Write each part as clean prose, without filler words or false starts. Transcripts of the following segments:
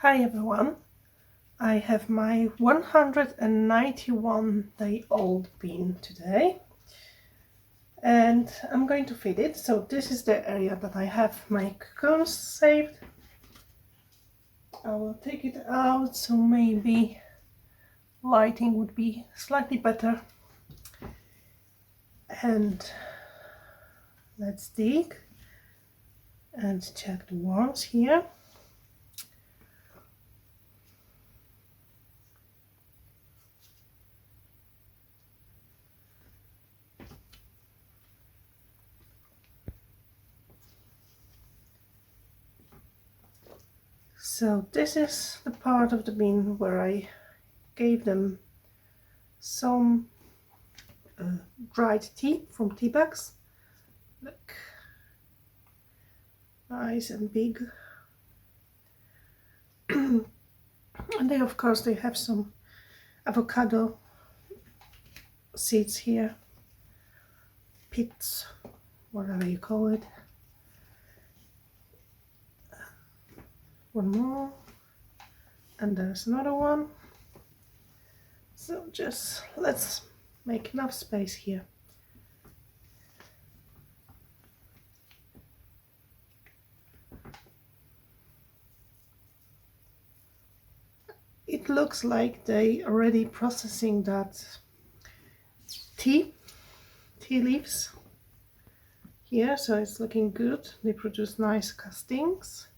Hi everyone, I have my 191-day-old bean today and I'm going to feed it. So this is the area that I have my cocoons saved. I will take it out so maybe lighting would be slightly better. And let's dig and check the worms here. So this is the part of the bean where I gave them some dried tea from tea bags. Look, nice and big. And they, of course, they have some avocado seeds here, pits, whatever you call it. One more, and there's another one. So just let's make enough space here. It looks like they already processing that tea leaves here, so it's looking good. They produce nice castings.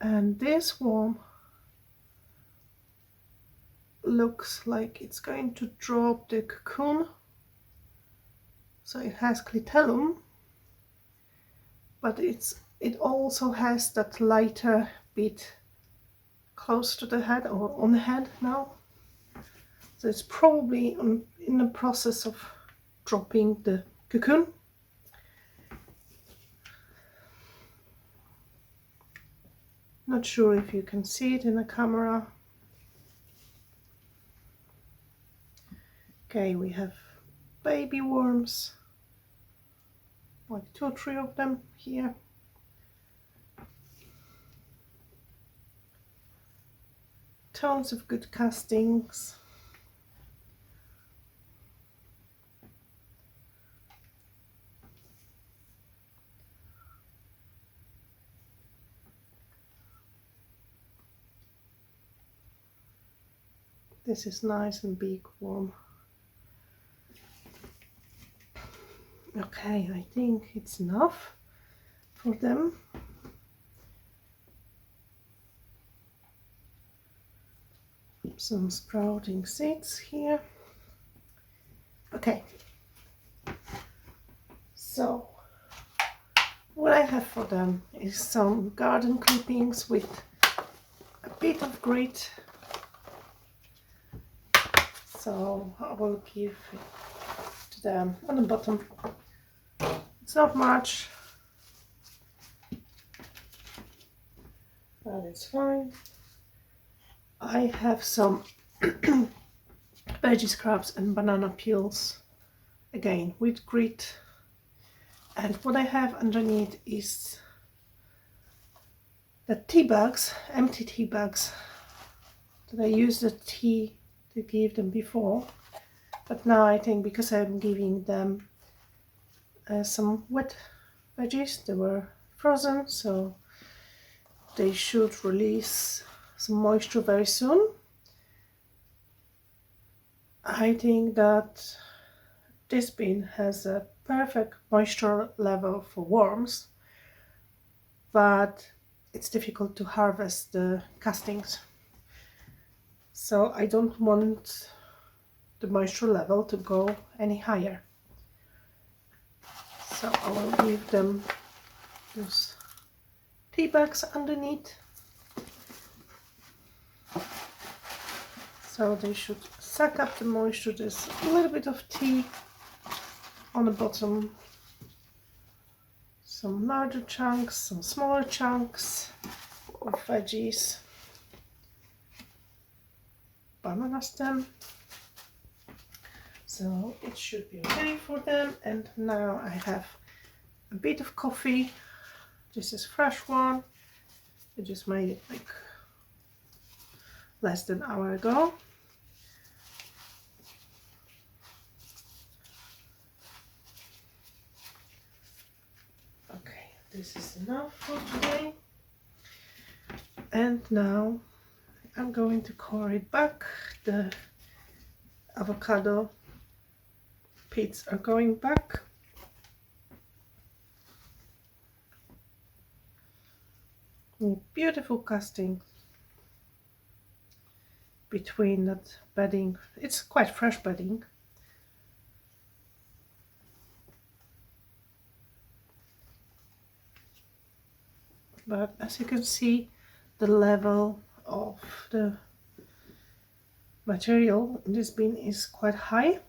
And this worm looks like it's going to drop the cocoon. So it has clitellum, but it also has that lighter bit close to the head or on the head now. So it's probably in the process of dropping the cocoon. Not sure if you can see it in the camera. Okay, we have baby worms, like 2 or 3 of them here. Tons of good castings. This is nice and big worm. Okay, I think it's enough for them. Some sprouting seeds here. Okay, so what I have for them is some garden clippings with a bit of grit. So I will give it to them on the bottom. It's not much, but it's fine. I have some veggie scraps and banana peels, again with grit. And what I have underneath is the tea bags, empty tea bags that I used the tea to give them before. But now I think because I'm giving them some wet veggies, they were frozen, so they should release some moisture very soon. I think that this bin has a perfect moisture level for worms, but it's difficult to harvest the castings. So I don't want the moisture level to go any higher. So I will give them those tea bags underneath. So they should suck up the moisture. There's a little bit of tea on the bottom. Some larger chunks, some smaller chunks of veggies. Banana stem. So it should be okay for them. And now I have a bit of coffee. This is fresh one. I just made it like less than an hour ago. Okay, this is enough for today. And now I'm going to core it back. The avocado pits are going back. Beautiful casting between that bedding. It's quite fresh bedding. But as you can see, the level of the material in this bin is quite high.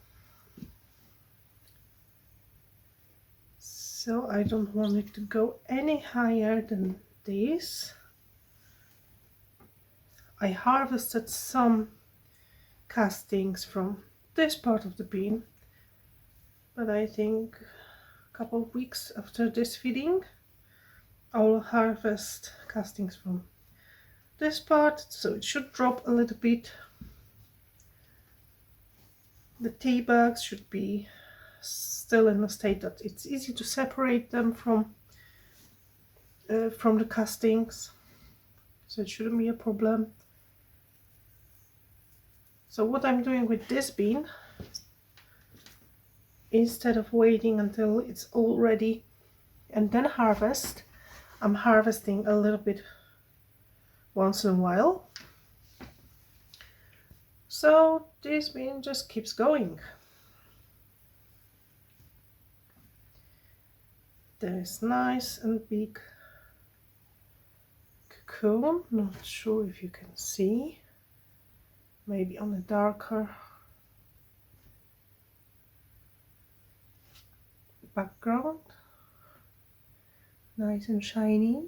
So I don't want it to go any higher than this. I harvested some castings from this part of the bin, but I think a couple of weeks after this feeding I'll harvest castings from this part, so it should drop a little bit. The tea bags should be still in a state that it's easy to separate them from the castings, so it shouldn't be a problem. So what I'm doing with this bin, instead of waiting until it's all ready and then harvest, I'm harvesting a little bit once in a while. So this bin just keeps going. There is nice and big cocoon. Not sure if you can see. Maybe on a darker background. Nice and shiny.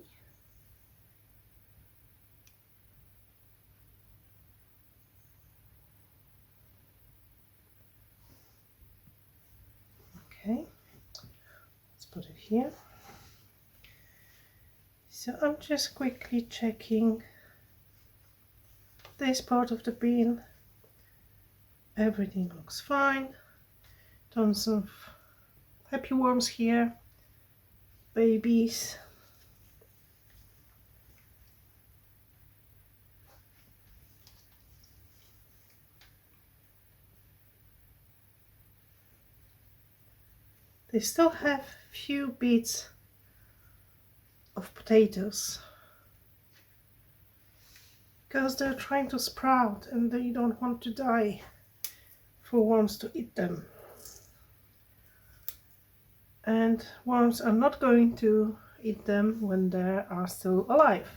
Okay, let's put it here. So I'm just quickly checking this part of the bin. Everything looks fine. Tons of happy worms here, babies. They still have few bits of potatoes because they're trying to sprout and they don't want to die for worms to eat them. And worms are not going to eat them when they are still alive.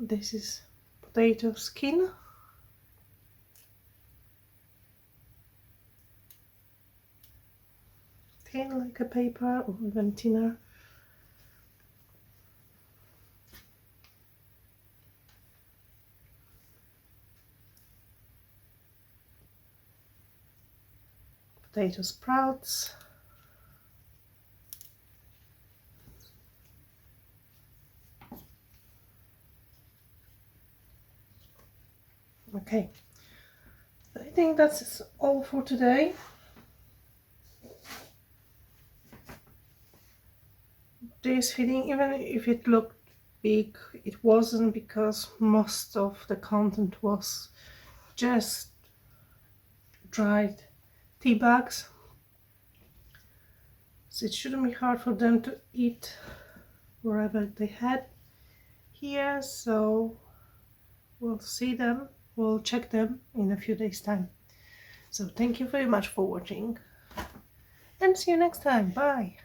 This is potato skin. Thin like a paper or even thinner. Potato sprouts. Okay, I think that's all for today. This feeding, even if it looked big, it wasn't, because most of the content was just dried tea bags. So it shouldn't be hard for them to eat wherever they had here. So we'll see them, we'll check them in a few days' time. So thank you very much for watching and see you next time. Bye.